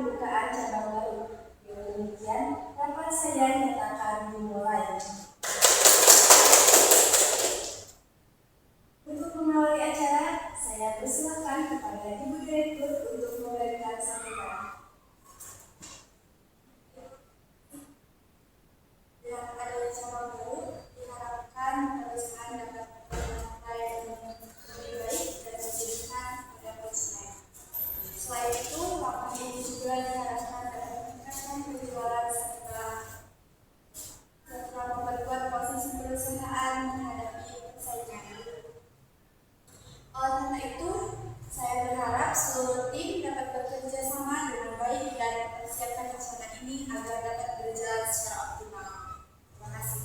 pembukaan cabang baru. Dengan demikian, rapat saya nyatakan dimulai. Untuk mengawali acara, saya persilakan kepada Ibu Direktur untuk memberikan sambutan. Dengan adanya cabang baru, diharapkan perusahaan dapat melakukan yang lebih baik dan menjadikan pada konsumen. Selain itu, rapat ini juga diharapkan dapat meningkatkan penjualan serta memperkuat posisi perusahaan menghadapi persaingan. Oleh karena itu, saya berharap seluruh tim dapat bekerja sama dengan baik dan mempersiapkan acara ini agar dapat berjalan secara optimal. Terima kasih.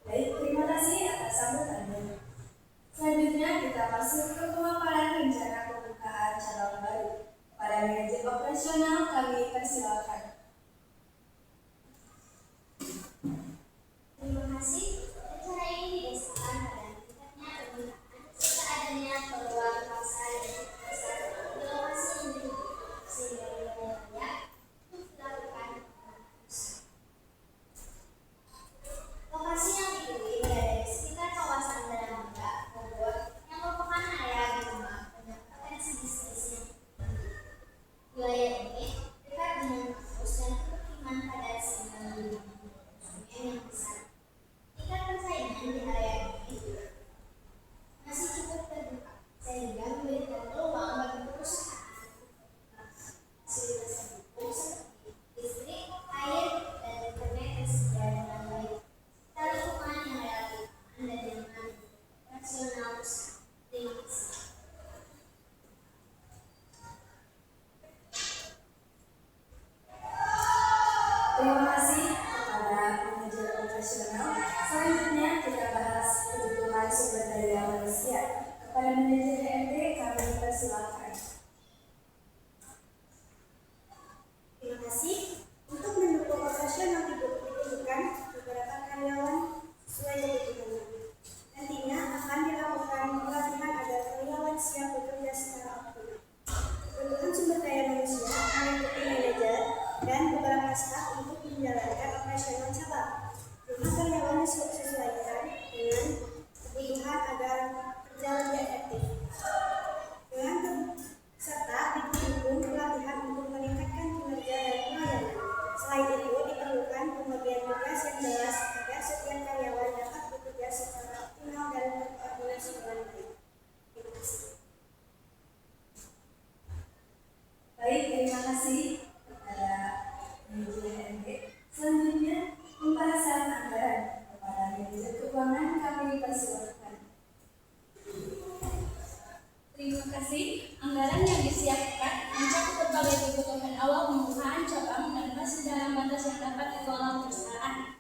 Baik, terima kasih atas sambutannya. Selanjutnya kita masuk ke pemaparan rencana pembukaan cabang baru. Para manajer operasional kami persilakan. Terima kasih. Acara ini didasarkan pada meningkatnya permintaan serta adanya peluang pasar yang cukup besar di lokasi yang dituju, sehingga wilayah layak untuk dilakukan pengembangan usaha. Lokasi yang dipilih berada di sekitar kawasan Danamangga, Bogor, yang merupakan area berkembang dengan potensi bisnis yang tinggi. Wilayah ini dekat dengan kampus dan permukiman padat sehingga memiliki konsumen yang besar. Tingkat persaingan di area ini masih cukup terbuka, sehingga memberikan peluang bagi perusahaan fasilitas pendukung seperti listrik, air, dan internet tersedia dengan baik, serta lingkungan yang relatif aman dan nyaman untuk operasional usaha. Terima kasih. Terima kasih kepada manajer operasional. Selanjutnya kita bahas kebutuhan sumber daya manusia. Kepada manajer HRD kami persilakan. Terima kasih. Untuk mendukung operasional dibutuhkan beberapa karyawan sesuai kebutuhan. Nantinya akan dilakukan pelatihan agar karyawan siap bekerja secara optimal. Kebutuhan sumber daya manusia meliputi manajer dan beberapa staf untuk menjalankan operasional cabang. Jumlah karyawan disesuaikan dengan kebutuhan agar kerja lebih efektif. Serta didukung pelatihan untuk meningkatkan kinerja dan pelayanan. Selain itu, diperlukan pembagian tugas yang jelas agar setiap karyawan dapat bekerja secara optimal dan terkoordinasi dengan baik. Terima kasih. Baik, terima kasih kepada manajer HRD. Selanjutnya pembahasan anggaran. Kepada manajer keuangan kami persilakan. Terima kasih. Anggaran yang disiapkan mencakup berbagai kebutuhan awal pembukaan cabang dan masih dalam batas yang dapat dikelola perusahaan.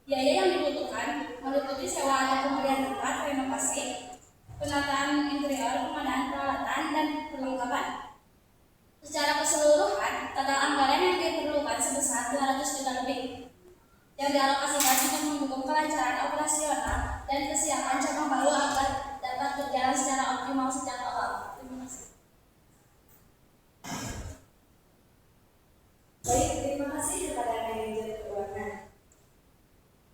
Biaya yang dibutuhkan meliputi sewa atau pembelian tempat, renovasi, penataan interior, pengadaan peralatan, dan perlengkapan. Secara keseluruhan, total anggaran yang diperlukan sebesar 200 juta lebih yang dialokasikan untuk mendukung kelancaran operasional dan kesiapan cabang baru agar dapat berjalan secara optimal sejak awal. Terima kasih. Baik, terima kasih kepada manajer keuangan.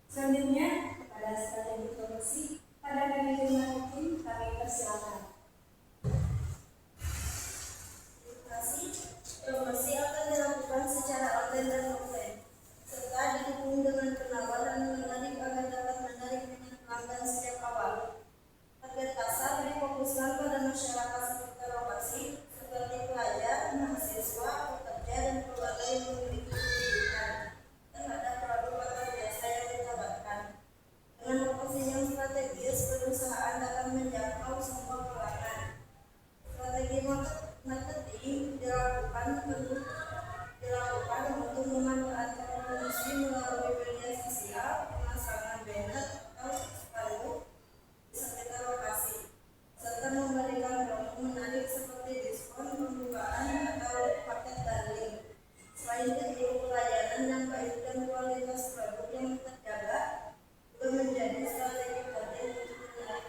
Selanjutnya kepada strategi promosi. Pada manajer marketing kami persilakan. Terima kasih. Promosi akan dilakukan secara online dan offline, serta didukung dengan penawaran menarik agar dapat menarik minat pelanggan sejak awal. Target pasar difokuskan pada masyarakat sekitar lokasi seperti pelajar, mahasiswa, pekerja, dan keluarga yang memiliki pendidikan dan ada produk atau jasa yang ditawarkan. Dengan lokasi yang strategis, perusahaan akan menjangkau semua kalangan. Strategi marketing dilakukan untuk memanfaatkan promosi melalui media sosial, pemasangan banner atau spanduk di sekitar lokasi, serta memberikan promo menarik seperti diskon, pembukaan, atau paket bundling. Selain itu, pelayanan yang baik dan kualitas produk yang terjaga juga menjadi strategi penting untuk menarik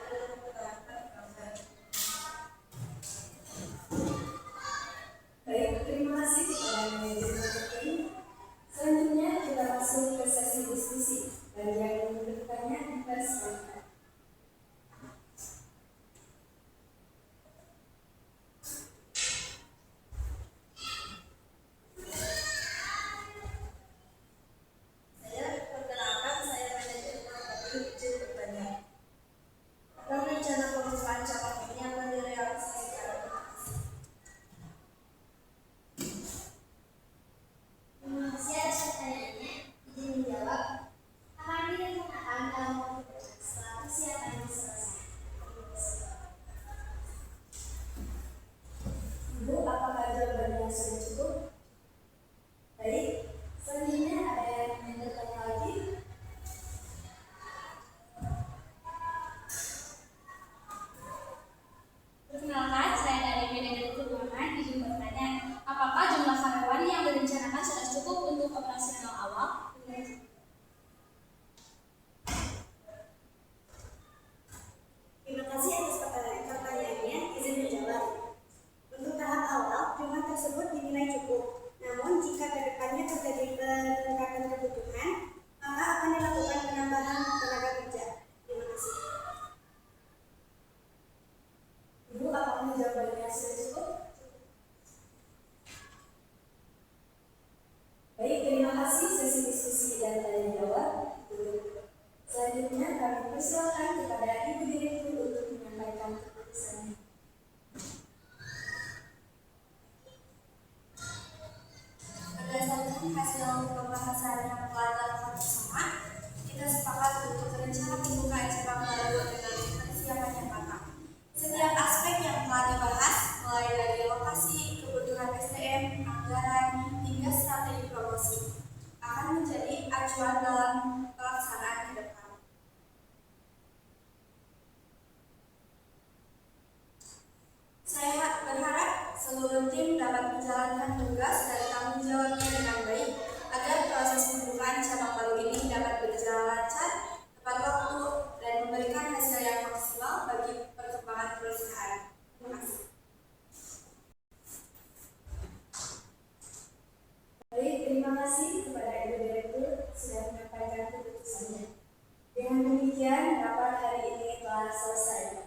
selesai.